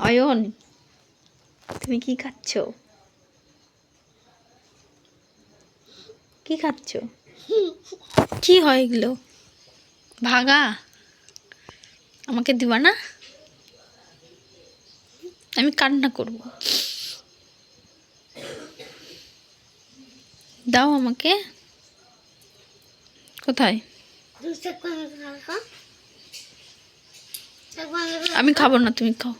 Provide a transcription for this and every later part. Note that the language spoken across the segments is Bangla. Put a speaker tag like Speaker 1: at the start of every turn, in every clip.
Speaker 1: অয়ন, তুমি কি খাচ্ছ? কি খাচ্ছ? কি হয় এগুলো? ভাগা, আমাকে দিবা না? আমি কান্না করব। দাও আমাকে। কোথায়? আমি খাবো না, তুমি খাও।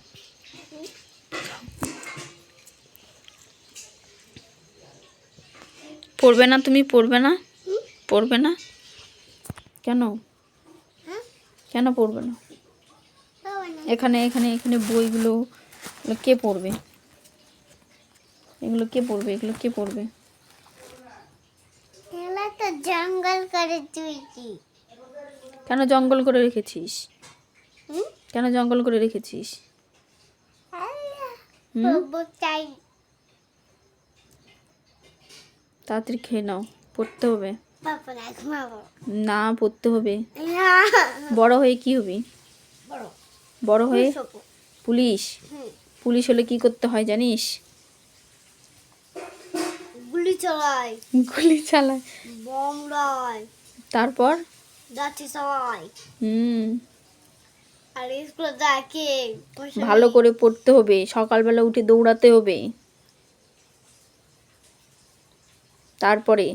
Speaker 1: পড়বে না তুমি? পড়বে না? পড়বে না কেন? কেন পড়বে না? এখানে এখানে এখানে বইগুলো কে পড়বে? এগুলো কে পড়বে? এগুলো কে পড়বে?
Speaker 2: তো জঙ্গল করে তুইছি।
Speaker 1: কেন জঙ্গল করে রেখেছিস? কেন জঙ্গল করে রেখেছিস?
Speaker 2: চাই।
Speaker 1: তাড়াতাড়ি খেয়ে নাও, পড়তে হবে। না, পড়তে হবে।
Speaker 2: না।
Speaker 1: বড় হয়ে কি হবি? বড় হয়ে পুলিশ। পুলিশ হলে কি করতে হয় জানিস?
Speaker 2: গুলি চালায়।
Speaker 1: গুলি চালায়,
Speaker 2: বম দেয়,
Speaker 1: তারপর
Speaker 2: লাঠি চালায়। আর স্কুলে যাকে
Speaker 1: ভালো করে পড়তে হবে, সকালবেলা উঠে দৌড়াতে হবে। তারপরে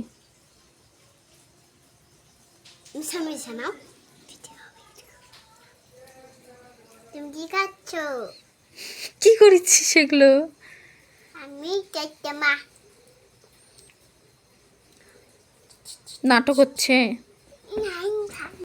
Speaker 2: তুমি কি খাচ্ছ?
Speaker 1: কি করেছিস সেগুলো?
Speaker 2: আমি চাইতে মা
Speaker 1: নাটক হচ্ছে।